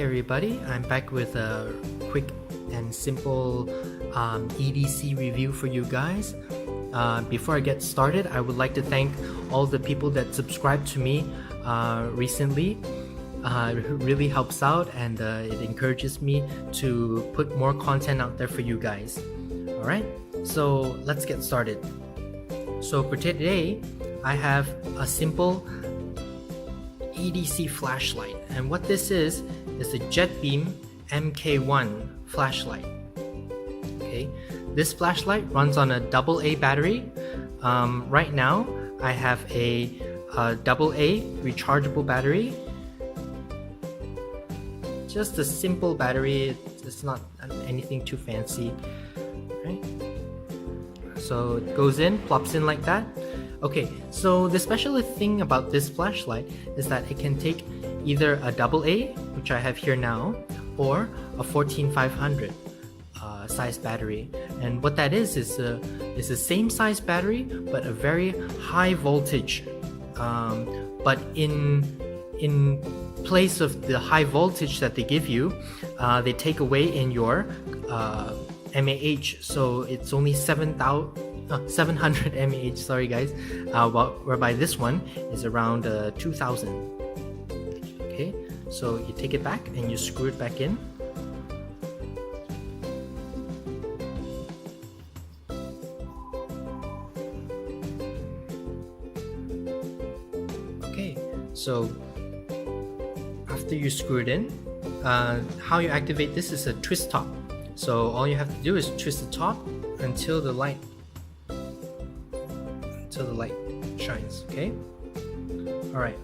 everybody, I'm back with a quick and simple EDC review for you guys. Before I get started, I would like to thank all the people that subscribed to me recently. It really helps out, and it encourages me to put more content out there for you guys. Alright, so let's get started. So for today, I have a simple EDC flashlight, and what this is a JetBeam mk1 flashlight. Okay, this flashlight runs on a AA battery. Right now I have a AA rechargeable battery, just a simple battery. It's not anything too fancy, right? So it goes in, plops in like that. Okay, so the special thing about this flashlight is that it can take either a AA, which I have here now, or a 14500 size battery. And what that is the same size battery, but a very high voltage. But in place of the high voltage that they give you, they take away in your mAh. So it's only 700 mAh, sorry guys, whereby this one is around 2000. Okay, so you take it back and you screw it back in. Okay, so after you screw it in, how you activate this is a twist top. So all you have to do is twist the top until the light shines. Okay, all right.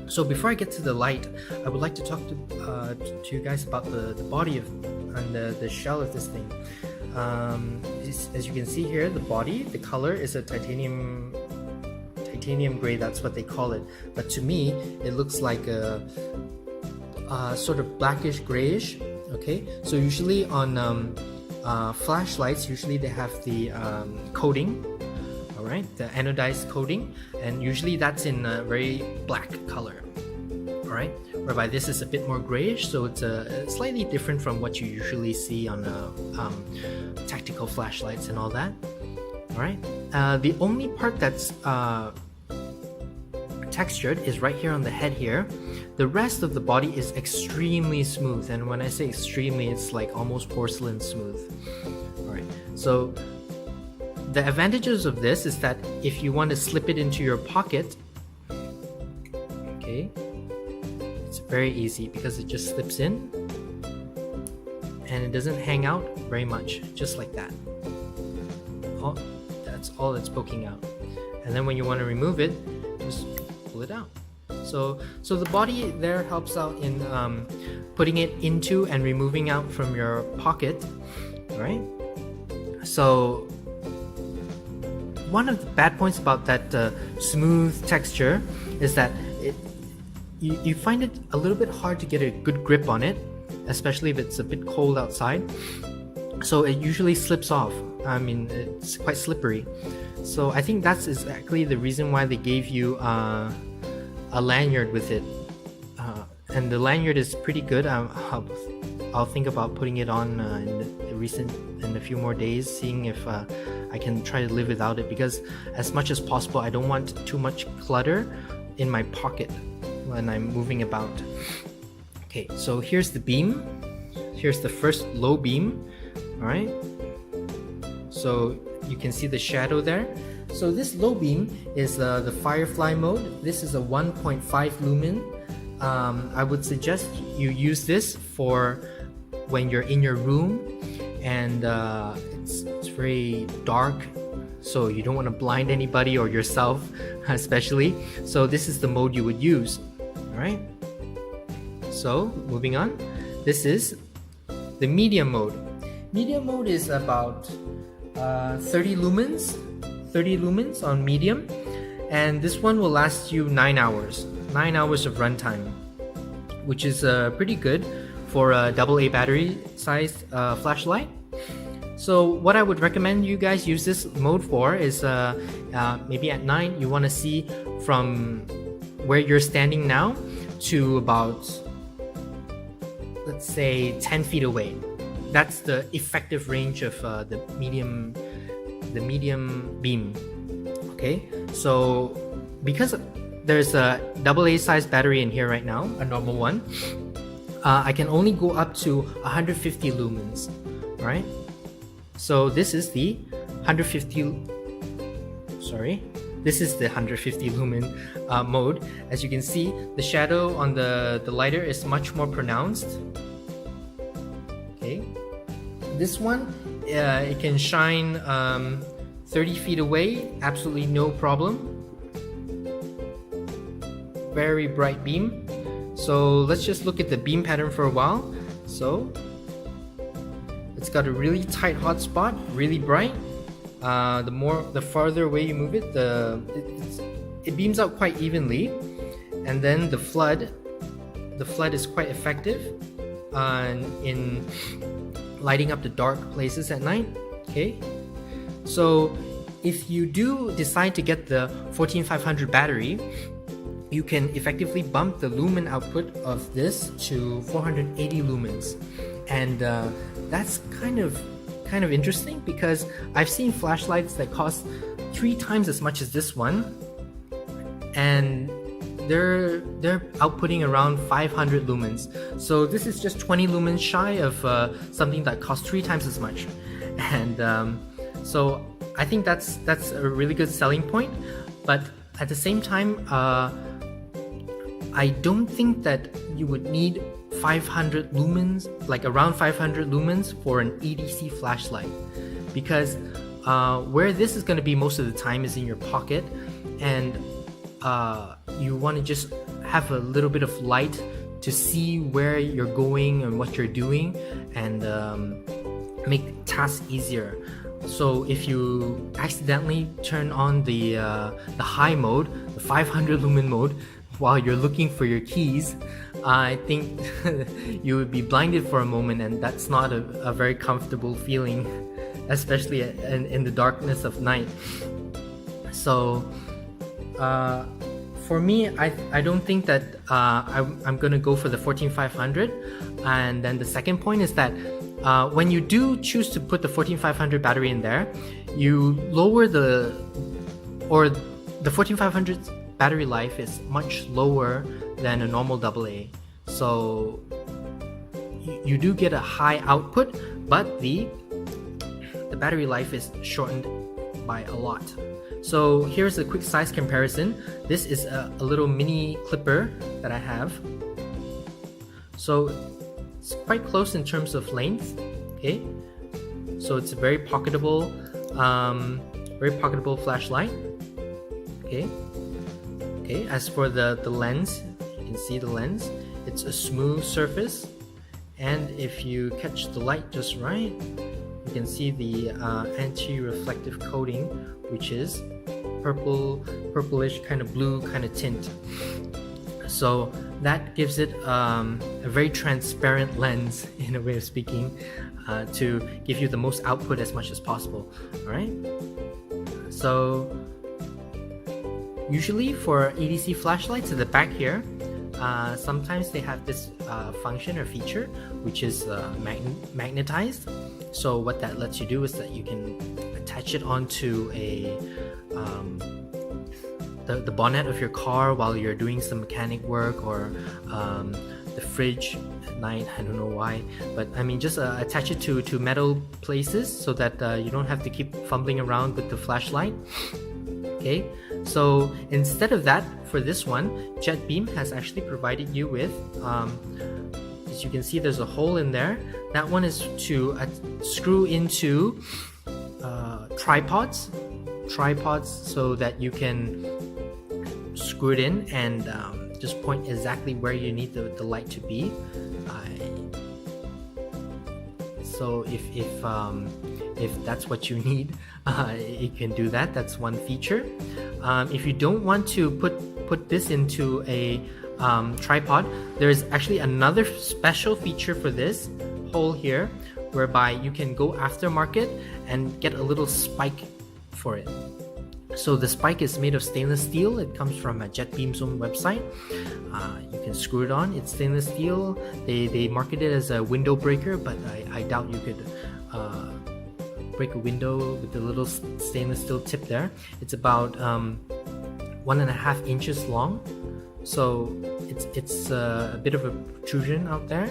So before I get to the light, I would like to talk to you guys about the body and the shell of this thing. As you can see here, the body, the color is a titanium gray. That's what they call it, but to me it looks like a sort of blackish grayish. Okay, so usually on flashlights, usually they have the coating, all right, the anodized coating, and usually that's in a very black color, all right, whereby this is a bit more grayish, so it's slightly different from what you usually see on tactical flashlights and all that. All right, the only part that's textured is right here on the head here. The rest of the body is extremely smooth, and when I say extremely, it's like almost porcelain smooth. Alright, so the advantages of this is that if you want to slip it into your pocket, okay, it's very easy because it just slips in and it doesn't hang out very much, just like that. Oh, that's all it's poking out. And then when you want to remove it, just pull it out. So the body there helps out in putting it into and removing out from your pocket, right? So one of the bad points about that smooth texture is that you find it a little bit hard to get a good grip on it, especially if it's a bit cold outside. So it usually slips off. I mean, it's quite slippery. So I think that's exactly the reason why they gave you a lanyard with it, and the lanyard is pretty good. I'll think about putting it on in a few more days, seeing if I can try to live without it, because as much as possible I don't want too much clutter in my pocket when I'm moving about. Okay, so here's the beam. Here's the first low beam. All right, so you can see the shadow there. So this low beam is the firefly mode. This is a 1.5 lumen. I would suggest you use this for when you're in your room and it's very dark, so you don't want to blind anybody or yourself especially. So this is the mode you would use. Alright, so moving on, this is the medium mode. Medium mode is about 30 lumens on medium, and this one will last you 9 hours of runtime, which is pretty good for a AA battery sized flashlight. So what I would recommend you guys use this mode for is maybe at night you want to see from where you're standing now to about let's say 10 feet away. That's the effective range of the medium beam. Okay, so because there's a AA size battery in here right now, a normal one, I can only go up to 150 lumens. All right, so this is the 150. Sorry. This is the 150 lumen mode. As you can see, the shadow on the lighter is much more pronounced. Okay, this one, it can shine 30 feet away, absolutely no problem. Very bright beam. So let's just look at the beam pattern for a while. So it's got a really tight hot spot, really bright. The farther away you move it, it beams out quite evenly, and then the flood is quite effective in lighting up the dark places at night. Okay, so if you do decide to get the 14500 battery, you can effectively bump the lumen output of this to 480 lumens, and that's kind of interesting, because I've seen flashlights that cost 3 times as much as this one, and they're outputting around 500 lumens. So this is just 20 lumens shy of something that costs 3 times as much, and so I think that's a really good selling point. But at the same time, I don't think that you would need 500 lumens, like around 500 lumens for an EDC flashlight, because where this is going to be most of the time is in your pocket, and you want to just have a little bit of light to see where you're going and what you're doing, and make tasks easier. So if you accidentally turn on the high mode, the 500 lumen mode, while you're looking for your keys, I think you would be blinded for a moment, and that's not a very comfortable feeling, especially in the darkness of night. So for me, I don't think that I'm gonna go for the 14500. And then the second point is that when you do choose to put the 14500 battery in there, you lower the 14500 battery life is much lower than a normal AA. So you do get a high output, but the battery life is shortened by a lot. So here's a quick size comparison. This is a little mini clipper that I have. So it's quite close in terms of length. Okay, so it's a very pocketable flashlight. Okay. As for the lens, you can see the lens. It's a smooth surface, and if you catch the light just right, you can see the anti-reflective coating, which is purplish kind of blue kind of tint. So that gives it a very transparent lens, in a way of speaking, to give you the most output as much as possible. All right. So usually for EDC flashlights at the back here, sometimes they have this function or feature which is magnetized. So what that lets you do is that you can attach it onto the bonnet of your car while you're doing some mechanic work, or the fridge at night. I don't know why, but I mean, just attach it to metal places so that you don't have to keep fumbling around with the flashlight. Okay, so instead of that, for this one, JetBeam has actually provided you with, as you can see, there's a hole in there. That one is to screw into tripods, so that you can screw it in and just point exactly where you need the light to be. So if that's what you need, it can do that. That's one feature. If you don't want to put this into a tripod, there's actually another special feature for this hole here, whereby you can go aftermarket and get a little spike for it. So the spike is made of stainless steel. It comes from JetBeam's own website. You can screw it on. It's stainless steel. They market it as a window breaker, but I doubt you could break a window with the little stainless steel tip there. It's about 1.5 inches long, so it's a bit of a protrusion out there.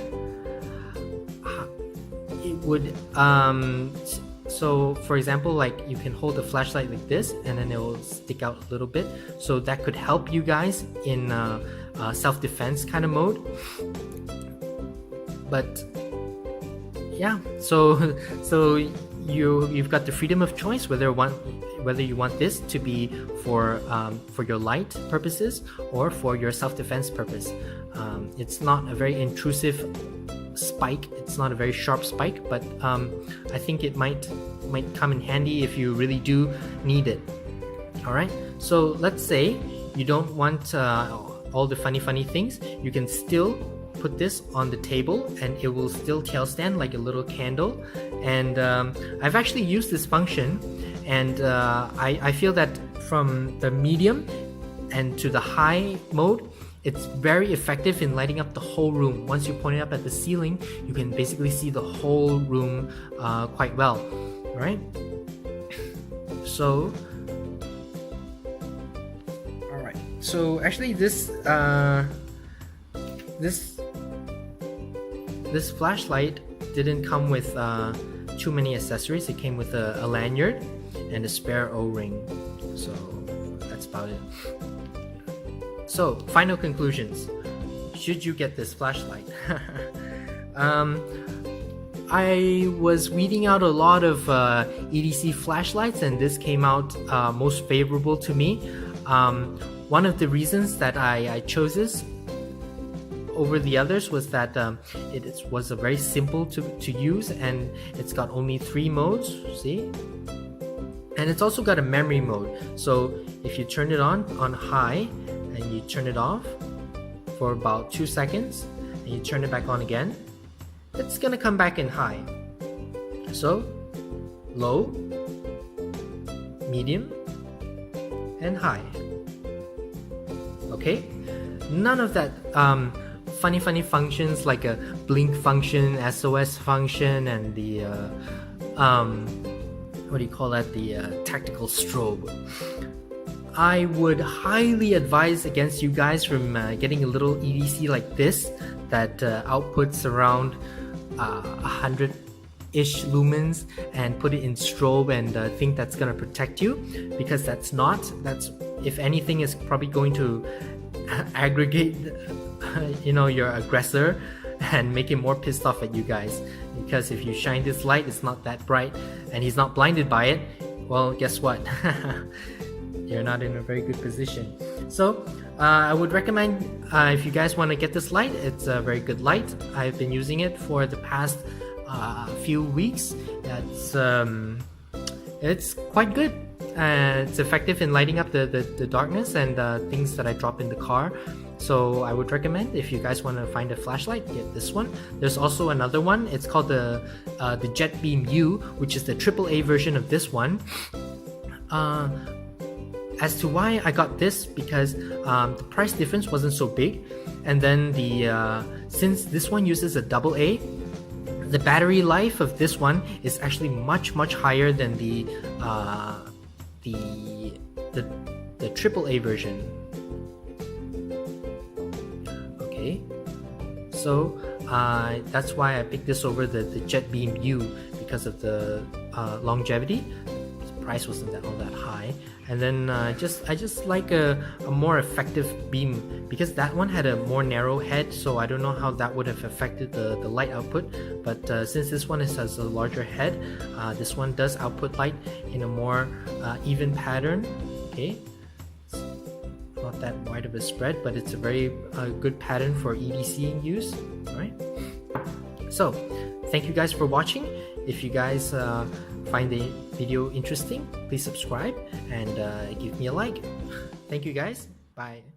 It would so for example, like you can hold a flashlight like this and then it will stick out a little bit, so that could help you guys in self-defense kind of mode. But yeah, so you've got the freedom of choice whether you want this to be for your light purposes or for your self-defense purpose. It's not a very intrusive spike, it's not a very sharp spike, but I think it might come in handy if you really do need it. Alright, so let's say you don't want all the funny things. You can still put this on the table and it will still tail stand like a little candle. And I've actually used this function, and I feel that from the medium and to the high mode, it's very effective in lighting up the whole room. Once you point it up at the ceiling, you can basically see the whole room quite well. Alright? So, alright. So actually this flashlight didn't come with too many accessories. It came with a lanyard and a spare O-ring. So that's about it. So, final conclusions. Should you get this flashlight? I was weeding out a lot of EDC flashlights, and this came out most favorable to me. One of the reasons that I chose this over the others was that it was a very simple to use, and it's got only 3 modes, see? And it's also got a memory mode. So if you turn it on high, and you turn it off for about 2 seconds, and you turn it back on again, it's gonna come back in high. So low, medium, and high. Okay? None of that funny functions like a blink function, SOS function, and the what do you call that? The tactical strobe. I would highly advise against you guys from getting a little EDC like this that outputs around 100-ish lumens and put it in strobe and think that's gonna protect you, because that's not. That's, if anything, is probably going to aggregate your aggressor and make him more pissed off at you guys. Because if you shine this light, it's not that bright and he's not blinded by it, well, guess what? You're not in a very good position. So I would recommend, if you guys want to get this light, it's a very good light. I've been using it for the past few weeks. It's quite good. It's effective in lighting up the darkness and things that I drop in the car. So I would recommend, if you guys want to find a flashlight, get this one. There's also another one. It's called the JetBeam U, which is the AAA version of this one. As to why I got this, because the price difference wasn't so big, and then since this one uses a AA, the battery life of this one is actually much higher than the AAA version. Okay, so that's why I picked this over the JetBeam U, because of the longevity. The price wasn't all that high. And then I just like a more effective beam, because that one had a more narrow head, so I don't know how that would have affected the light output. But since this one has a larger head, this one does output light in a more even pattern. Okay, it's not that wide of a spread, but it's a very good pattern for EDC use. Alright, so thank you guys for watching. If you guys find the video interesting, please subscribe and give me a like. Thank you guys. Bye.